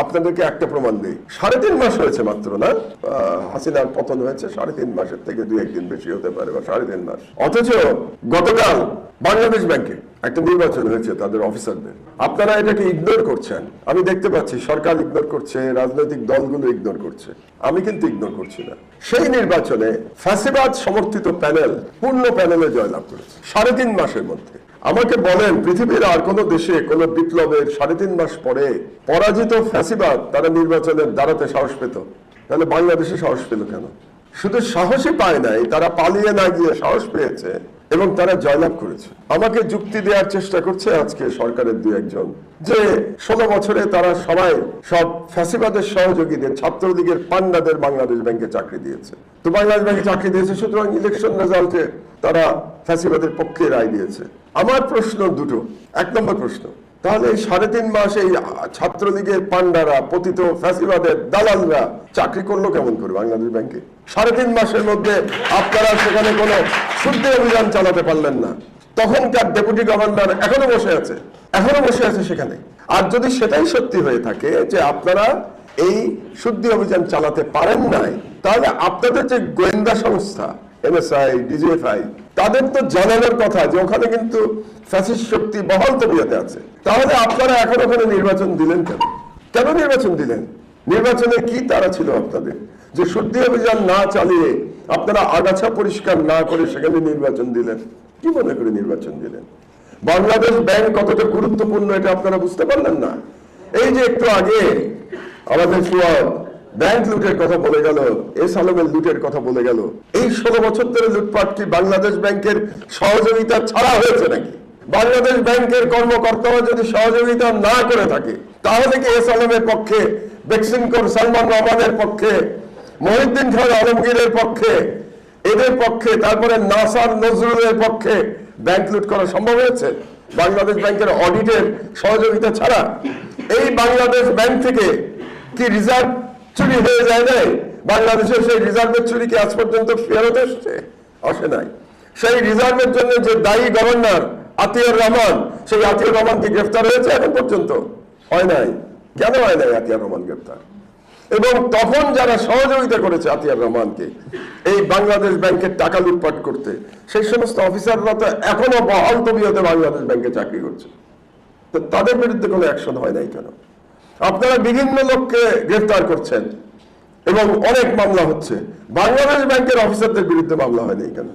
আপনাদেরকে একটা প্রমাণ দিই, 3.5 মাস হয়েছে মাত্র, না হাসিনার পতন হয়েছে 3.5 মাসের থেকে 2-1 দিন বেশি হতে পারে, বা 3.5 মাস। অথচ গতকাল বাংলাদেশ ব্যাংকে একটা নির্বাচন হয়েছে তাদের অফিসারদের। আপনারা এটাকে ইগনোর করছেন, আমি দেখতে পাচ্ছি। সরকার ইগনোর করছে, রাজনৈতিক দলগুলো ইগনোর করছে, আমি কিন্তু ইগনোর করছি না। সেই নির্বাচনে ফ্যাসিবাদ সমর্থিত প্যানেল পূর্ণ প্যানেলে জয়লাভ করেছে 3.5 মাসের মধ্যে। আমাকে বলেন, পৃথিবীর আর কোন দেশে কোন বিপ্লবের 3.5 মাস পরে পরাজিত ফ্যাসিবাদ তারা নির্বাচনে দাঁড়াতে সাহস পেত? তাহলে বাংলাদেশে সাহস পেল কেন? শুধু সাহসই পায় নাই, তারা পালিয়ে না গিয়ে সাহস পেয়েছে এবং তারা জয়লাভ করেছে। আমাকে যুক্তি দেওয়ার চেষ্টা করছে আজকে সরকারের 2-1 জন যে 16 বছরে তারা সবাই সব ফ্যাসিবাদের সহযোগীদের, ছাত্রলীগের পান্ডাদের বাংলাদেশ ব্যাংকে চাকরি দিয়েছে। তো বাংলাদেশ ব্যাংকে চাকরি দিয়েছে, সুতরাং ইলেকশন রেজাল্টে তারা ফ্যাসিবাদের পক্ষে রায় দিয়েছে। আমার প্রশ্ন দুটো। 1 নম্বর প্রশ্ন, তাহলে এই 3.5 মাস এই ছাত্রলীগের পান্ডারা, পতিত ফ্যাসিবাদের দালালরা চাকরি করলো কেমন করে বাংলাদেশ ব্যাংকে? 3.5 মাসের মধ্যে আপনারা সেখানে কোনো শুদ্ধি অভিযান চালাতে পারলেন না। তখনকার ডেপুটি গভর্নর এখনো বসে আছে সেখানে। আর যদি সেটাই সত্যি হয়ে থাকে যে আপনারা এই শুদ্ধি অভিযান চালাতে পারেন নাই, তাহলে আপনাদের যে গোয়েন্দা সংস্থা এনএসআই, ডিজিএফআই, তাদের তো জানানোর কথা যে ওখানে কিন্তু ফ্যাসিস্ট শক্তি বহাল তবিয়তে আছে। তাহলে আপনারা এখন ওখানে নির্বাচন দিলেন কেন? কেন নির্বাচন দিলেন? নির্বাচনে কি তারা ছিল আপনাদের যে শুদ্ধি অভিযান না চালিয়ে, আপনারা আগাছা পরিষ্কার না করে সেখানে নির্বাচন দিলেন? কি মনে করে নির্বাচন দিলেন? বাংলাদেশ ব্যাংক কতটা গুরুত্বপূর্ণ এটা আপনারা বুঝতে পারলেন না? এই যে একটু আগে আমাদের ফুয়াদ ব্যাংক লুটের কথা বলে গেল, এস আলমের লুটের কথা বলে গেল। এই 16 বছর ধরে লুটপাট কি বাংলাদেশ ব্যাংকের সহযোগিতা ছাড়া হয়েছে নাকি? বাংলাদেশ ব্যাংকের কর্মকর্তারা যদি সহযোগিতা না করে থাকে, তাহলে কি এস আলমের পক্ষে, বেক্সিমকোর সালমান রহমানের পক্ষে, মহিউদ্দিন খান আলমগীরের পক্ষে, এদের পক্ষে, তারপরে নাসার নজরুলের পক্ষে ব্যাংক লুট করা সম্ভব হয়েছে বাংলাদেশ ব্যাংকের অডিটের সহযোগিতা ছাড়া? এই বাংলাদেশ ব্যাংক থেকে কি রিজার্ভ চুরি হয়ে যায় নাই? বাংলাদেশের সেই রিজার্ভের চুরি কি আজ পর্যন্ত ফেরত এসছে? আসে নাই। সেই রিজার্ভের জন্য যে দায়ী গভর্নর আতিয়ার রহমান, সেই আতিয়ার রহমান কি গ্রেফতার হয়েছে এখন পর্যন্ত? হয় নাই। কেন হয় নাই আতিয়ার রহমান গ্রেফতার? এবং তখন যারা সহযোগিতা করেছে আতিয়ার রহমানকে এই বাংলাদেশ ব্যাংকের টাকা লুটপাট করতে, সেই সমস্ত অফিসাররা তো এখনো বহাল তবিয়তে বাংলাদেশ ব্যাংকে চাকরি করছে। তো তাদের বিরুদ্ধে কোনো অ্যাকশন হয় নাই কেন? আপনারা বিভিন্ন লোককে গ্রেফতার করছেন এবং অনেক মামলা হচ্ছে, বাংলাদেশ ব্যাংকের অফিসারদের বিরুদ্ধে মামলা হয়নি কেন?